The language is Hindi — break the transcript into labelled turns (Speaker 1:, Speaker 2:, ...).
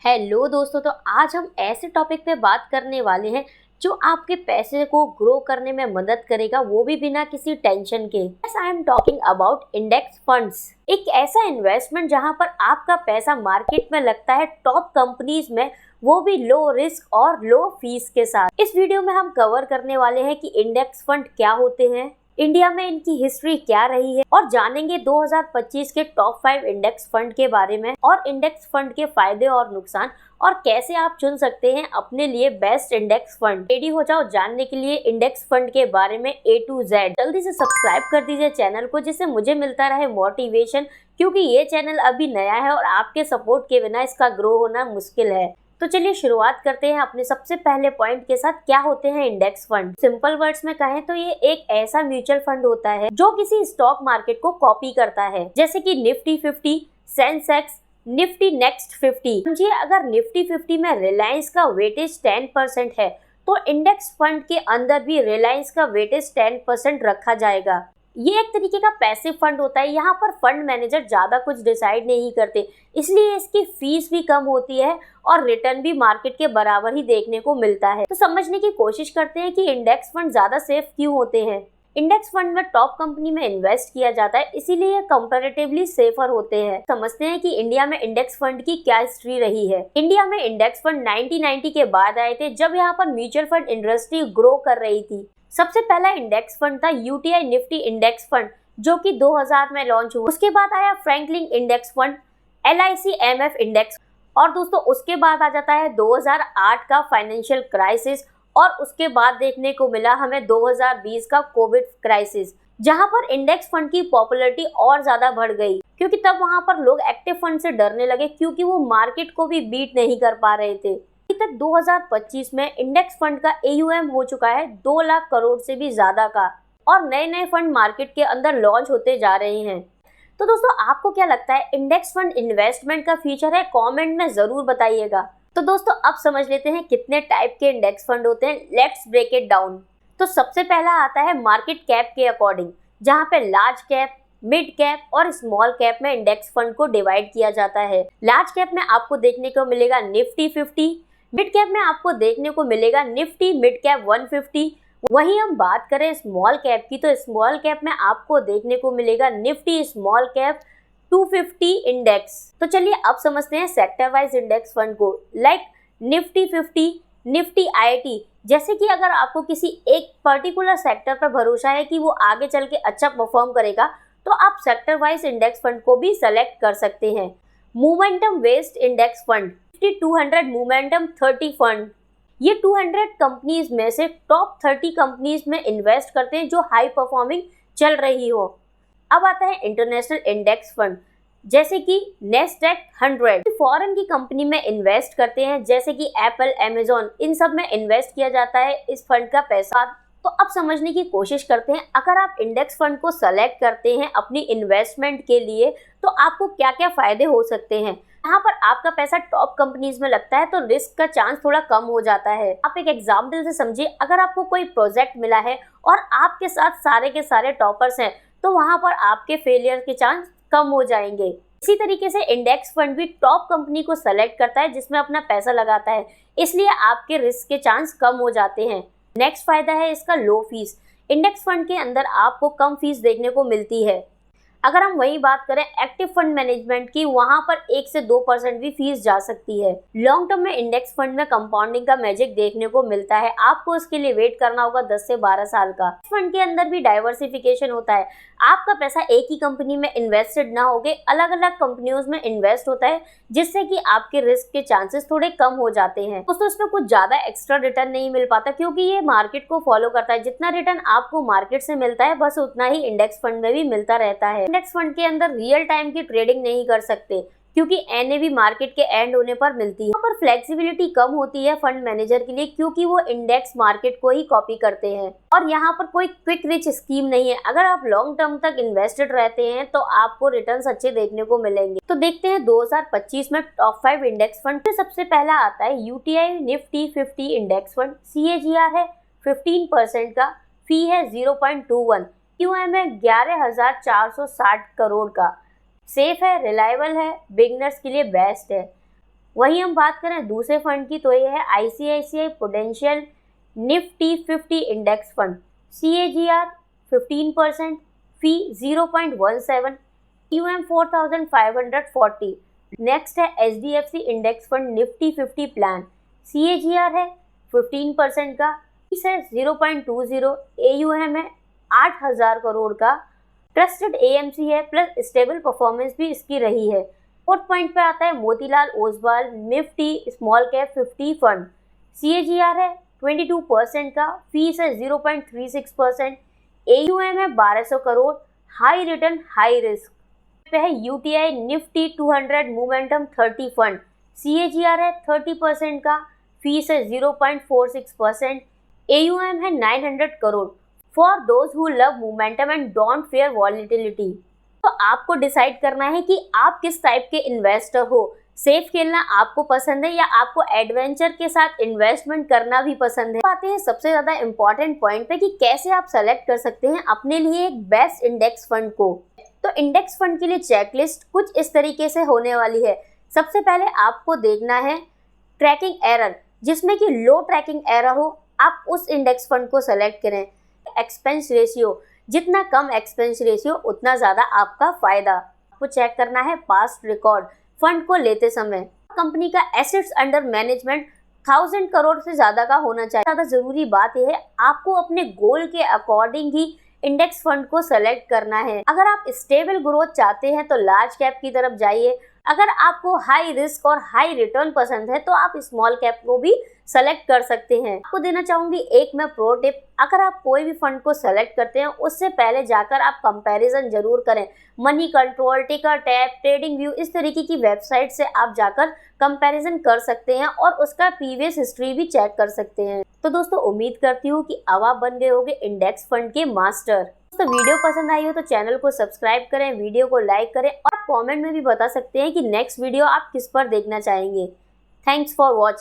Speaker 1: हेलो दोस्तों, तो आज हम ऐसे टॉपिक पे बात करने वाले हैं जो आपके पैसे को ग्रो करने में मदद करेगा, वो भी बिना किसी टेंशन के। Yes, I am talking about index funds. एक ऐसा इन्वेस्टमेंट जहां पर आपका पैसा मार्केट में लगता है टॉप कंपनीज में, वो भी लो रिस्क और लो फीस के साथ। इस वीडियो में हम कवर करने वाले हैं कि इंडेक्स फंड क्या होते हैं, इंडिया में इनकी हिस्ट्री क्या रही है, और जानेंगे 2025 के टॉप 5 इंडेक्स फंड के बारे में और इंडेक्स फंड के फायदे और नुकसान, और कैसे आप चुन सकते हैं अपने लिए बेस्ट इंडेक्स फंड। रेडी हो जाओ जानने के लिए इंडेक्स फंड के बारे में A to Z। जल्दी से सब्सक्राइब कर दीजिए चैनल को, जिससे मुझे मिलता रहे मोटिवेशन, क्योंकि ये चैनल अभी नया है और आपके सपोर्ट के बिना इसका ग्रो होना मुश्किल है। तो चलिए शुरुआत करते हैं अपने सबसे पहले पॉइंट के साथ। क्या होते हैं इंडेक्स फंड? सिंपल वर्ड्स में कहें तो ये एक ऐसा म्यूचुअल फंड होता है जो किसी स्टॉक मार्केट को कॉपी करता है, जैसे कि निफ्टी 50, सेंसेक्स, निफ्टी नेक्स्ट 50। समझिए, अगर निफ्टी 50 में रिलायंस का वेटेज 10% है तो इंडेक्स फंड के अंदर भी रिलायंस का वेटेज 10% रखा जाएगा। ये एक तरीके का पैसिव फंड होता है। यहाँ पर फंड मैनेजर ज्यादा कुछ डिसाइड नहीं करते, इसलिए इसकी फीस भी कम होती है और रिटर्न भी मार्केट के बराबर ही देखने को मिलता है। तो समझने की कोशिश करते हैं कि इंडेक्स फंड ज्यादा सेफ क्यों होते हैं। इंडेक्स फंड में टॉप कंपनी में इन्वेस्ट किया जाता है, इसीलिए ये कंपैरेटिवली सेफर होते हैं। समझते हैं कि इंडिया में इंडेक्स फंड की क्या हिस्ट्री रही है। इंडिया में इंडेक्स फंड 1990 के बाद आए थे, जब यहाँ पर म्यूचुअल फंड इंडस्ट्री ग्रो कर रही थी। सबसे पहला इंडेक्स फंड था UTI निफ्टी इंडेक्स फंड, जो कि 2000 में लॉन्च हुआ। उसके बाद आया Franklin index fund, LIC MF index, और दोस्तों उसके बाद आ जाता है 2008 का फाइनेंशियल क्राइसिस, और उसके बाद देखने को मिला हमें 2020 का कोविड क्राइसिस, जहां पर इंडेक्स फंड की पॉपुलैरिटी और ज्यादा बढ़ गई, क्योंकि तब वहां पर लोग एक्टिव फंड से डरने लगे, क्योंकि वो मार्केट को भी बीट नहीं कर पा रहे थे। अभी तक 2025 में इंडेक्स फंड का AUM हो चुका है 2 लाख करोड़ से भी ज्यादा का, और नए नए फंड मार्केट के अंदर लॉन्च होते जा रहे हैं। तो दोस्तों, आपको क्या लगता है इंडेक्स फंड इन्वेस्टमेंट का फ्यूचर है? कमेंट में जरूर बताइएगा। तो दोस्तों, अब समझ लेते हैं कितने टाइप के इंडेक्स फंड होते हैं। Let's break it down. तो सबसे पहला आता है मार्केट कैप के अकॉर्डिंग, जहां पे लार्ज कैप, मिड कैप और स्मॉल कैप में इंडेक्स फंड को डिवाइड किया जाता है। लार्ज कैप में आपको देखने को मिलेगा निफ्टी 50, मिड कैप में आपको देखने को मिलेगा निफ्टी मिड कैप 150। वहीं हम बात करें स्मॉल कैप की, तो स्मॉल कैप में आपको देखने को मिलेगा निफ्टी स्मॉल कैप 250 इंडेक्स। तो चलिए अब समझते हैं सेक्टर वाइज इंडेक्स फंड को, लाइक निफ्टी 50, निफ्टी IIT। जैसे कि अगर आपको किसी एक पर्टिकुलर सेक्टर पर भरोसा है कि वो आगे चल के अच्छा परफॉर्म करेगा, तो आप सेक्टर वाइज इंडेक्स फंड को भी सेलेक्ट कर सकते हैं। Momentum based index fund, 200 momentum 30 fund, ये 200 कंपनीज में से टॉप 30 कंपनीज में इन्वेस्ट करते हैं जो हाई परफॉर्मिंग चल रही हो। अब आता है इंटरनेशनल इंडेक्स फंड, जैसे कि नेस्डैक 100। फॉरेन की कंपनी में इन्वेस्ट करते हैं, जैसे कि एप्पल, अमेजोन, इन सब में इन्वेस्ट किया जाता है इस फंड का पैसा। तो अब समझने की कोशिश करते हैं, अगर आप इंडेक्स फंड को सेलेक्ट करते हैं अपनी इन्वेस्टमेंट के लिए, तो आपको क्या क्या फायदे हो सकते हैं। यहाँ पर आपका पैसा टॉप कंपनीज में लगता है तो रिस्क का चांस थोड़ा कम हो जाता है। आप एक एग्जाम्पल से समझिए, अगर आपको कोई प्रोजेक्ट मिला है और आपके साथ सारे के सारे टॉपर्स हैं, तो वहां पर आपके फेलियर के चांस कम हो जाएंगे। इसी तरीके से इंडेक्स फंड भी टॉप कंपनी को सेलेक्ट करता है जिसमें अपना पैसा लगाता है, इसलिए आपके रिस्क के चांस कम हो जाते हैं। नेक्स्ट फायदा है इसका लो फीस। इंडेक्स फंड के अंदर आपको कम फीस देखने को मिलती है। अगर हम वही बात करें एक्टिव फंड मैनेजमेंट की, वहां पर 1 से 2% भी फीस जा सकती है। लॉन्ग टर्म में इंडेक्स फंड में कंपाउंडिंग का मैजिक देखने को मिलता है। आपको उसके लिए वेट करना होगा 10 से 12 साल का। फंड के अंदर भी डाइवर्सिफिकेशन होता है। आपका पैसा एक ही कंपनी में इन्वेस्टेड ना होके अलग अलग कंपनियों में इन्वेस्ट होता है, जिससे कि आपके रिस्क के चांसेस थोड़े कम हो जाते हैं। दोस्तों, इसमें कुछ ज्यादा एक्स्ट्रा रिटर्न नहीं मिल पाता, क्योंकि ये मार्केट को फॉलो करता है। जितना रिटर्न आपको मार्केट से मिलता है, बस उतना ही इंडेक्स फंड में भी मिलता रहता है। इंडेक्स फंड के अंदर रियल टाइम की ट्रेडिंग नहीं कर सकते, क्योंकि NAV मार्केट के एंड होने पर मिलती है। यहाँ पर फ्लेक्सिबिलिटी कम होती है फंड मैनेजर के लिए, क्योंकि वो इंडेक्स मार्केट को ही कॉपी करते हैं, और यहाँ पर कोई क्विक रिच स्कीम नहीं है। अगर आप लॉन्ग टर्म तक इन्वेस्टेड रहते हैं तो आपको रिटर्न्स अच्छे देखने को मिलेंगे। तो देखते हैं 2025 में टॉप 5 इंडेक्स फंड। सबसे पहला आता है UTI Nifty 50 index fund. CAGR है 15% का, फी है 0.21, QM है 11,460 करोड़ का, सेफ है, रिलायबल है, बिगनर्स के लिए बेस्ट है। वही हम बात करें दूसरे फंड की तो ये है ICICI prudential Nifty 50 index fund. CAGR 15%, फी 0.17, AUM 4540। नेक्स्ट है HDFC index fund Nifty 50 plan. CAGR है 15% का, फीस है 0.20, AUM है 8000 करोड़ का, ट्रस्टेड AMC है प्लस स्टेबल परफॉर्मेंस भी इसकी रही है। फोर्थ पॉइंट पे आता है Motilal Oswal Nifty small cap 50 fund. CAGR है 22% का, फीस है 0.36%, AUM है 1200 crore, high return high risk पे है UTI Nifty 200 momentum 30 fund. CAGR है 30% का, फीस है 0.46%, AUM है 900 crore. For those who love momentum and don't fair volatility, तो आपको डिसाइड करना है कि आप किस टाइप के इन्वेस्टर हो। सेफ खेलना आपको पसंद है या आपको एडवेंचर के साथ इन्वेस्टमेंट करना भी पसंद है। आते हैं सबसे ज़्यादा इम्पॉर्टेंट पॉइंट पे कि कैसे आप सेलेक्ट कर सकते हैं अपने लिए एक बेस्ट इंडेक्स फंड को। तो इंडेक्स फंड के लिए चेकलिस्ट कुछ इस तरीके से होने वाली है। सबसे पहले आपको देखना है ट्रैकिंग एरर, जिसमें कि लो ट्रैकिंग एरर हो, आप उस इंडेक्स फंड को सेलेक्ट करें। एक्सपेंस रेशियो, जितना कम एक्सपेंस रेशियो उतना ज़्यादा आपका फ़ायदा। आपको चेक करना है पास्ट रिकॉर्ड फंड को लेते समय। कंपनी का एसेट्स अंडर मैनेजमेंट 1000 करोड़ से ज़्यादा का होना चाहिए। ज़्यादा ज़रूरी बात यह है आपको अपने गोल के अकॉर्डिंग ही इंडेक्स फंड को सेलेक्ट करना है। अगर आप स्टेबल ग्रोथ चाहते हैं तो लार्ज कैप की तरफ जाइए। अगर आपको हाई रिस्क और हाई रिटर्न पसंद है तो आप स्मॉल कैप को भी सेलेक्ट कर सकते हैं। आपको देना चाहूंगी एक मैं प्रो टिप, अगर आप कोई भी फंड को सेलेक्ट करते हैं उससे पहले जाकर आप कंपैरिजन जरूर करें। मनी कंट्रोल, टिकर टैप, ट्रेडिंग व्यू, इस तरीके की वेबसाइट से आप जाकर कंपैरिजन कर सकते हैं और उसका प्रीवियस हिस्ट्री भी चेक कर सकते हैं। तो दोस्तों उम्मीद करती हूँ कि अब आप बन गए होंगे इंडेक्स फंड के मास्टर। तो वीडियो पसंद आई हो तो चैनल को सब्सक्राइब करें, वीडियो को लाइक करें और कमेंट में भी बता सकते हैं कि नेक्स्ट वीडियो आप किस पर देखना चाहेंगे। Thanks for watching.